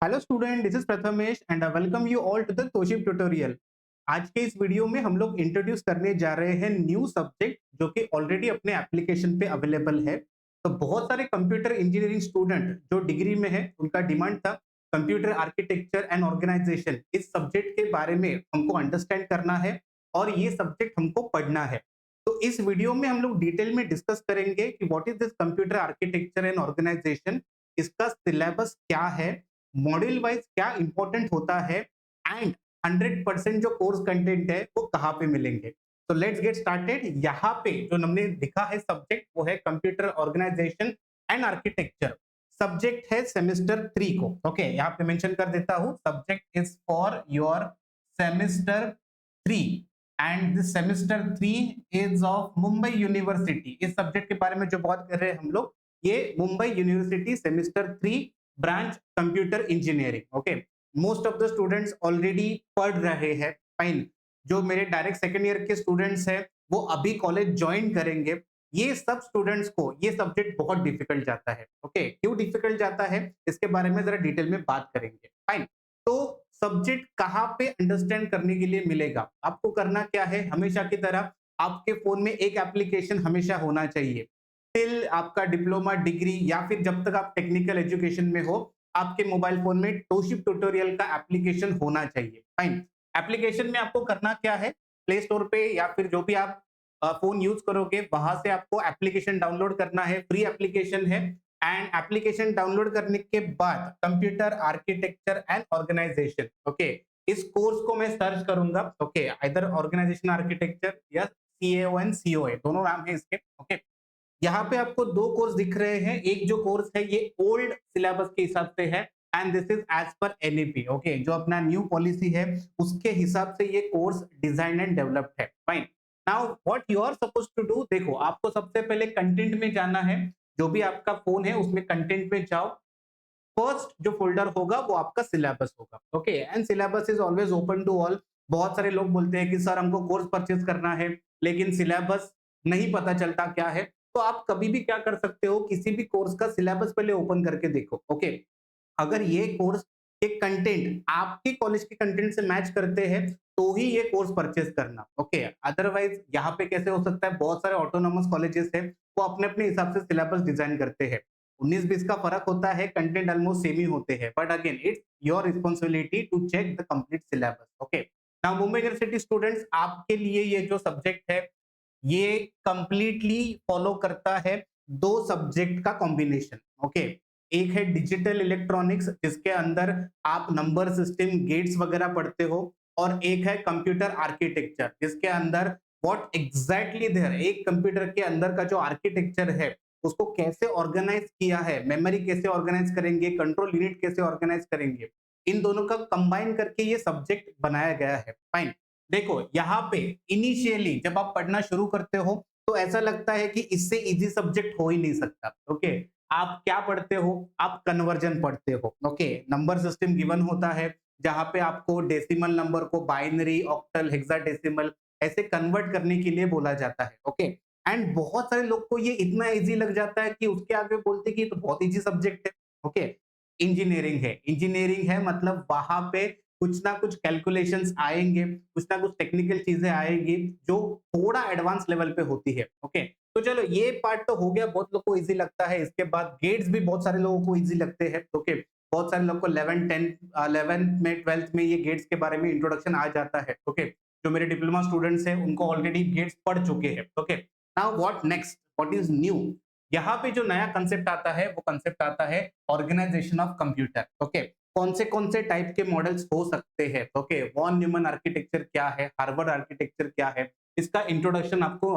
Hello student, this is Prathamesh and I welcome you all to the तोशिब tutorial. आज के इस वीडियो में हम लोग इंट्रोड्यूस करने जा रहे हैं न्यू सब्जेक्ट जो कि ऑलरेडी अपने एप्लीकेशन पे अवेलेबल है। तो बहुत सारे कंप्यूटर इंजीनियरिंग स्टूडेंट जो डिग्री में है उनका डिमांड था कंप्यूटर आर्किटेक्चर एंड ऑर्गेनाइजेशन। इस सब्जेक्ट के बारे में हमको अंडरस्टैंड करना है और ये सब्जेक्ट हमको पढ़ना है। तो इस वीडियो में हम लोग डिटेल में डिस्कस करेंगे कि what is this computer architecture and organisation, इसका सिलेबस क्या है, मॉड्यूल वाइज क्या इंपॉर्टेंट होता है एंड 100% जो कोर्स कंटेंट है वो कहाँ पे मिलेंगे। तो लेट्स गेट स्टार्टेड। यहाँ पे जो हमने लिखा है सब्जेक्ट वो है computer organisation and architecture. Subject है सेमेस्टर 3 को। ओके, यहाँ पे मेंशन कर देता हूँ, subject is for your semester 3 and this semester 3 is of Mumbai university. इस सब्जेक्ट के बारे में जो बात कर रहे हैं हम लोग, ये Mumbai university semester 3 branch computer engineering. Okay, most of the students already पढ़ रहे हैं। फाइन, जो मेरे डायरेक्ट सेकेंड ईयर के स्टूडेंट्स हैं वो अभी कॉलेज ज्वाइन करेंगे। ये सब स्टूडेंट्स को ये सब्जेक्ट बहुत डिफिकल्ट जाता है। ओके, क्यों डिफिकल्ट जाता है इसके बारे में जरा डिटेल में बात करेंगे। फाइन, तो सब्जेक्ट कहाँ पे अंडरस्टैंड करने के लिए मिलेगा? आपको करना क्या है, हमेशा की तरह आपके फोन में एक एप्लीकेशन हमेशा होना चाहिए। टिल आपका डिप्लोमा डिग्री या फिर जब तक आप टेक्निकल एजुकेशन में हो, आपके मोबाइल फोन में टोशिप ट्यूटोरियल का एप्लीकेशन होना चाहिए। फाइन, एप्लीकेशन में आपको करना क्या है, प्ले स्टोर पे या फिर जो भी आप फोन यूज करोगे वहां से आपको एप्लीकेशन डाउनलोड करना है। फ्री एप्लीकेशन है एंड एप्लीकेशन डाउनलोड करने के बाद computer architecture and organisation. Okay, इस कोर्स को मैं सर्च करूंगा। ओके, इधर ऑर्गेनाइजेशन आर्किटेक्चर या CAON COA दोनों नाम है इसके। ओके, यहाँ पे आपको दो कोर्स दिख रहे हैं। एक जो कोर्स है ये ओल्ड सिलेबस के हिसाब से है and this is as per NEP। Okay, जो अपना न्यू पॉलिसी है उसके हिसाब से ये कोर्स डिजाइन एंड डेवलप्ड है। Fine, now what you are suppose to do, देखो आपको सबसे पहले कंटेंट में जाना है। जो भी आपका फोन है उसमें कंटेंट में जाओ। फर्स्ट जो फोल्डर होगा वो आपका सिलेबस होगा। Okay, and syllabus is always open to all. बहुत सारे लोग बोलते हैं कि सर हमको कोर्स परचेज करना है लेकिन सिलेबस नहीं पता चलता क्या है। तो आप कभी भी क्या कर सकते हो, किसी भी कोर्स का सिलेबस पहले ओपन करके देखो। ओके, अगर ये कोर्स के कंटेंट आपके कॉलेज के कंटेंट से मैच करते हैं तो ही ये कोर्स परचेज करना। ओके, अदरवाइज यहाँ पे कैसे हो सकता है, बहुत सारे ऑटोनॉमस कॉलेजेस हैं वो अपने अपने हिसाब से सिलेबस डिजाइन करते हैं। 19-20 का फर्क होता है, कंटेंट ऑलमोस्ट सेम ही होते हैं, but again it's your responsibility to check the complete syllabus. Okay, now Mumbai university students, आपके लिए ये जो सब्जेक्ट है ये कंप्लीटली फॉलो करता है दो सब्जेक्ट का कॉम्बिनेशन। ओके, एक है डिजिटल इलेक्ट्रॉनिक्स जिसके अंदर आप नंबर सिस्टम गेट्स वगैरह पढ़ते हो, और एक है कंप्यूटर आर्किटेक्चर जिसके अंदर व्हाट एग्जैक्टली देयर, एक कंप्यूटर के अंदर का जो आर्किटेक्चर है उसको कैसे ऑर्गेनाइज किया है, मेमोरी कैसे ऑर्गेनाइज करेंगे, कंट्रोल यूनिट कैसे ऑर्गेनाइज करेंगे, इन दोनों का कंबाइन करके ये सब्जेक्ट बनाया गया है। फाइन, देखो यहाँ पे इनिशियली जब आप पढ़ना शुरू करते हो तो ऐसा लगता है कि इससे इजी सब्जेक्ट हो ही नहीं सकता। ओके, आप क्या पढ़ते हो, आप कन्वर्जन पढ़ते हो। ओके, नंबर सिस्टम गिवन होता है जहां पे आपको डेसिमल नंबर को बाइनरी, ऑक्टल, हेक्साडेसिमल ऐसे कन्वर्ट करने के लिए बोला जाता है। ओके, एंड बहुत सारे लोग को ये इतना इजी लग जाता है कि उसके आगे बोलते कि ये तो बहुत इजी सब्जेक्ट है। ओके, इंजीनियरिंग है मतलब वहां पे कुछ ना कुछ कैलकुलेशंस आएंगे, कुछ ना कुछ टेक्निकल चीजें आएंगी जो थोड़ा एडवांस लेवल पे होती है। ओके, तो चलो ये पार्ट तो हो गया, बहुत लोग को इजी लगता है। इसके बाद गेट्स भी बहुत सारे लोगों को इजी लगते हैं। ओके, बहुत सारे लोग को 11 10 11th में 12th में ये गेट्स के बारे में इंट्रोडक्शन आ जाता है। ओके, जो मेरे डिप्लोमा स्टूडेंट्स हैं उनको ऑलरेडी गेट्स पढ़ चुके हैं। Okay, now what next, what is new, यहाँ पे जो नया कंसेप्ट आता है वो कंसेप्ट आता है ऑर्गेनाइजेशन ऑफ कंप्यूटर। ओके, कौन से टाइप के मॉडल्स हो सकते हैं। ओके, वॉन न्यूमन आर्किटेक्चर क्या है, हार्वर्ड आर्किटेक्चर क्या है, इसका इंट्रोडक्शन आपको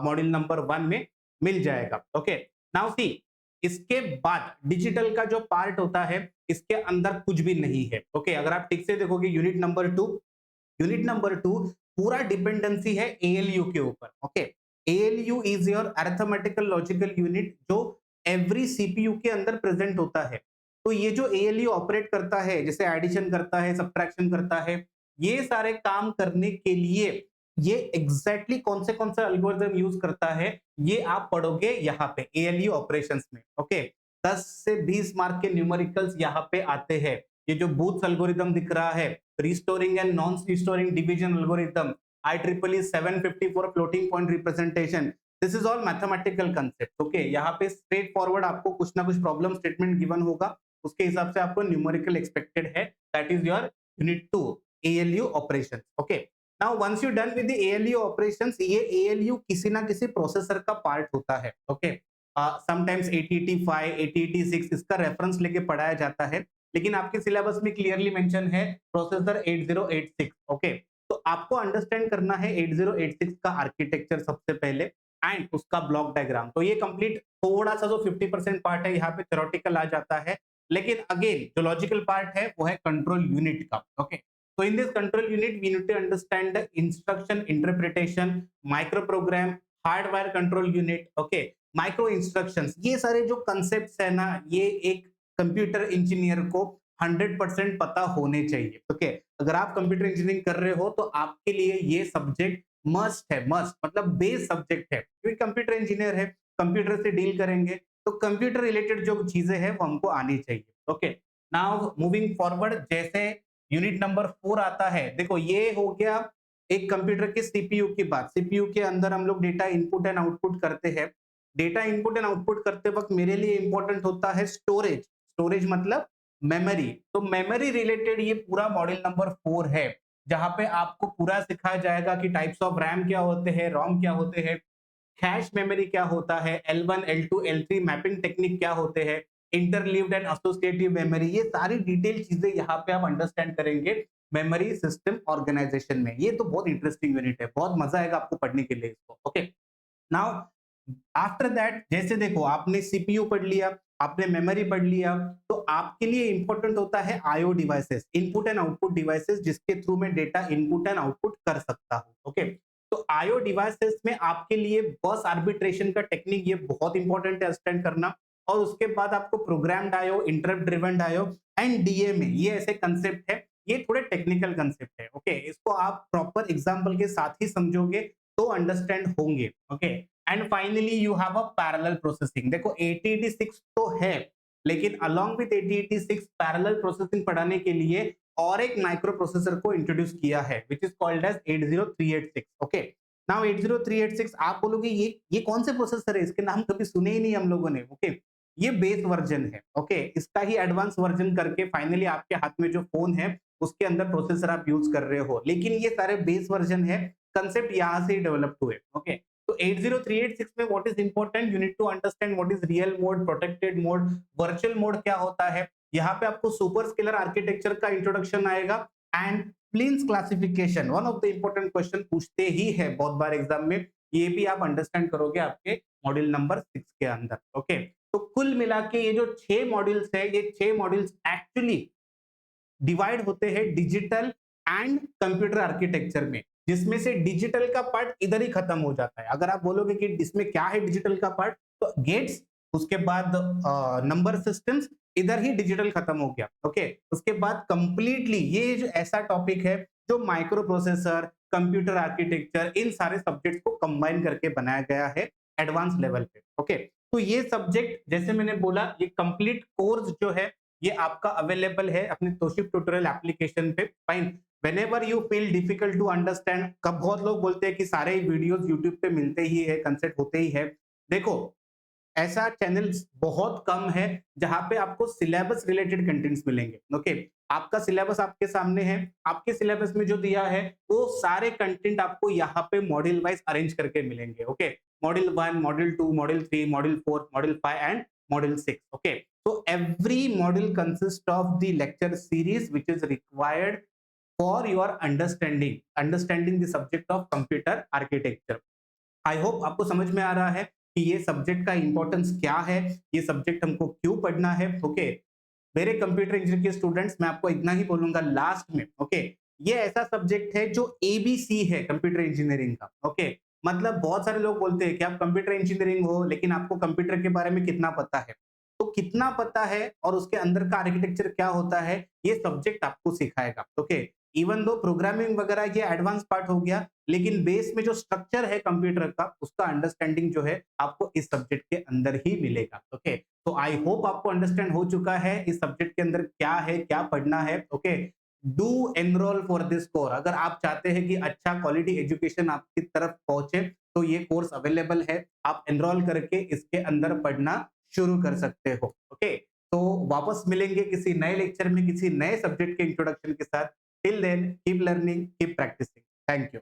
मॉड्यूल नंबर 1 में मिल जाएगा। ओके, नाउ सी, इसके बाद डिजिटल का जो पार्ट होता है इसके अंदर कुछ भी नहीं है। ओके, अगर आप ठीक से देखोगे यूनिट नंबर 2 पूरा डिपेंडेंसी है ALU के ऊपर। Okay, ALU is your arithmetical logical unit जो एवरी CPU के अंदर प्रेजेंट होता है। तो ये जो ALU ऑपरेट करता है, जैसे एडिशन करता है, सब्ट्रैक्शन करता है, ये सारे काम करने के लिए ये एग्जैक्टली कौन से एल्गोरिथम यूज करता है ये आप पढ़ोगे यहाँ पे ALU ऑपरेशंस में। ओके, 10 से 20 मार्क के न्यूमेरिकल्स यहाँ पे आते हैं। ये जो बूथ एल्गोरिथम दिख रहा है, restoring and non restoring division algorithm, IEEE 754 floating point representation, this is all mathematical concept. Okay, यहाँ पे स्ट्रेट फॉरवर्ड आपको कुछ ना कुछ प्रॉब्लम स्टेटमेंट गिवन होगा, उसके हिसाब से आपको न्यूमेरिकल एक्सपेक्टेड है। That is your unit 2 ALU operations. Okay, now once you done with the ALU operations, ये ALU किसी ना किसी प्रोसेसर का पार्ट होता है। ओके, समटाइम्स 8085 8086 इसका रेफरेंस लेके पढ़ाया जाता है, लेकिन आपके सिलेबस में क्लियरली मेंशन है प्रोसेसर 8086। ओके, तो आपको अंडरस्टैंड करना है 8086 का आर्किटेक्चर सबसे पहले एंड उसका ब्लॉक डायग्राम। तो ये कंप्लीट थोड़ा सा जो 50% पार्ट है यहाँ पे थ्योरेटिकल आ जाता है, लेकिन अगेन जो लॉजिकल पार्ट है वो है कंट्रोल यूनिट का। Okay, so in this control unit we need to understand the instruction interpretation, micro program, hardware control unit, okay, micro instructions, ये सारे जो कंसेप्ट्स है ना, ये एक कंप्यूटर इंजीनियर को 100% पता होने चाहिए। ओके, अगर आप कंप्यूटर इंजीनियरिंग कर रहे हो तो आपके लिए ये सब्जेक्ट मस्ट है, मस्ट मतलब बेस सब्जेक्ट है, क्योंकि कंप्यूटर इंजीनियर है, कंप्यूटर से डील करेंगे, तो कंप्यूटर रिलेटेड जो चीजें हैं वो हमको आनी चाहिए। ओके, नाउ मूविंग फॉरवर्ड, जैसे यूनिट नंबर 4 आता है, देखो ये हो गया एक कंप्यूटर के सीपीयू की बात। सीपीयू के अंदर हम लोग डेटा इनपुट एंड आउटपुट करते हैं। डेटा इनपुट एंड आउटपुट करते वक्त मेरे लिए इंपॉर्टेंट होता है स्टोरेज। स्टोरेज मतलब मेमोरी। तो मेमोरी रिलेटेड ये पूरा मॉड्यूल नंबर 4 है, जहां पे आपको पूरा सिखाया जाएगा कि टाइप्स ऑफ रैम क्या होते हैं, रोम क्या होते हैं, कैश मेमोरी क्या होता है, L1 L2 L3 mapping technique क्या होते हैं, इंटरलीव्ड एंड एसोसिएटिव मेमोरी, ये सारी डिटेल चीजें यहाँ पे आप अंडरस्टैंड करेंगे मेमोरी सिस्टम ऑर्गेनाइजेशन में। ये तो बहुत इंटरेस्टिंग यूनिट है, बहुत मजा आएगा आपको पढ़ने के लिए इसको। ओके, नाउ आफ्टर दैट, जैसे देखो आपने सीपीयू पढ़ लिया, आपने मेमोरी पढ़ लिया, तो आपके लिए इंपॉर्टेंट होता है IO devices, input and output devices, जिसके थ्रू मैं डेटा इनपुट एंड आउटपुट कर सकता हूँ। ओके, तो आईओ डिवाइसेस में आपके लिए बस आर्बिट्रेशन का टेक्निक ये बहुत इंपॉर्टेंट है अंडरस्टैंड करना, और उसके बाद आपको programmed IO, interrupt driven IO and DMA, ये ऐसे कंसेप्ट है, ये थोड़े टेक्निकल कंसेप्ट है। ओके, इसको आप प्रॉपर एग्जांपल के साथ ही समझोगे तो अंडरस्टैंड होंगे। Okay, and finally you have a parallel processing. देखो 8086 तो है, लेकिन अलोंग विद 8086 पैरेलल प्रोसेसिंग पढ़ाने के लिए और एक माइक्रो प्रोसेसर को इंट्रोड्यूस किया है, which is called as 80386। Okay, now 80386 आप बोलोगे ये कौन से प्रोसेसर है, इसके नाम कभी सुने ही नहीं हम लोगों ने। ओके, ये बेस वर्जन है। ओके, इसका ही एडवांस वर्जन करके फाइनली आपके हाथ में जो फोन है उसके अंदर प्रोसेसर आप यूज कर रहे हो, लेकिन ये सारे बेस वर्जन है, कंसेप्ट यहाँ से ही डेवलप हुए। ओके, तो 80386 में what is important, you need to understand what is real mode, protected mode, virtual mode क्या होता है। यहाँ पे आपको सुपर स्केलर आर्किटेक्चर का इंट्रोडक्शन आएगा and Flynn's classification, one of the important question पूछते ही है बहुत बार एग्जाम में, ये भी आप अंडरस्टैंड करोगे आपके मॉड्यूल नंबर 6 के अंदर। ओके, तो कुल मिला के ये जो 6 मॉड्यूल्स है, ये 6 मॉड्यूल्स एक्चुअली डिवाइड होते हैं डिजिटल एंड कंप्यूटर आर्किटेक्चर में, जिसमें से डिजिटल का पार्ट इधर ही खत्म हो जाता है। अगर आप बोलोगे कि इसमें क्या है डिजिटल का पार्ट, तो गेट्स, उसके बाद नंबर सिस्टम्स, इधर ही डिजिटल खत्म हो गया। ओके, उसके बाद कंप्लीटली ये जो ऐसा टॉपिक है जो माइक्रो प्रोसेसर, कंप्यूटर आर्किटेक्चर, इन सारे सब्जेक्ट्स को कंबाइन करके बनाया गया है एडवांस लेवल पे। ओके, तो ये सब्जेक्ट जैसे मैंने बोला, ये कंप्लीट कोर्स जो है ये आपका अवेलेबल है अपने तोशिब ट्यूटोरियल एप्लीकेशन पे। Fine, whenever you feel difficult to understand, कब बहुत लोग बोलते हैं कि सारे वीडियोस यूट्यूब पे मिलते ही है, कंसेप्ट होते ही है। देखो, ऐसा चैनल्स बहुत कम है जहां पे आपको सिलेबस रिलेटेड कंटेंट्स मिलेंगे। ओके, आपका सिलेबस आपके सामने है, आपके सिलेबस में जो दिया है वो सारे कंटेंट आपको यहाँ पे मॉड्यूल वाइज अरेंज करके मिलेंगे। Okay, module 1, module 2, module 3, module 4, module 5 and module 6। Okay, so every module consists of the lecture series which is required for your understanding the subject of computer architecture. I hope आपको समझ में आ रहा है कि ये subject का importance क्या है, ये सब्जेक्ट हमको क्यों पढ़ना है। ओके, मेरे कंप्यूटर इंजीनियरिंग के स्टूडेंट्स, मैं आपको इतना ही बोलूंगा लास्ट में। ओके, ये ऐसा सब्जेक्ट है जो एबीसी है कंप्यूटर इंजीनियरिंग का। ओके, मतलब बहुत सारे लोग बोलते हैं कि आप कंप्यूटर इंजीनियरिंग हो, लेकिन आपको कंप्यूटर के बारे में कितना पता है। तो कितना पता है और उसके अंदर का आर्किटेक्चर क्या होता है, ये सब्जेक्ट आपको सिखाएगा। ओके, इवन दो प्रोग्रामिंग वगैरह ये एडवांस पार्ट हो गया, लेकिन बेस में जो स्ट्रक्चर है कंप्यूटर का, उसका अंडरस्टैंडिंग जो है आपको इस सब्जेक्ट के अंदर ही मिलेगा। ओके, तो आई होप आपको अंडरस्टैंड हो चुका है इस सब्जेक्ट के अंदर क्या है, क्या पढ़ना है। Okay, do enrol for this course. अगर आप चाहते हैं कि अच्छा क्वालिटी एजुकेशन आपकी तरफ पहुंचे, तो ये कोर्स अवेलेबल है, आप एनरोल करके इसके अंदर पढ़ना शुरू कर सकते हो। ओके, तो वापस मिलेंगे किसी नए लेक्चर में किसी नए सब्जेक्ट के इंट्रोडक्शन के साथ। Till then keep learning, keep practicing. Thank you.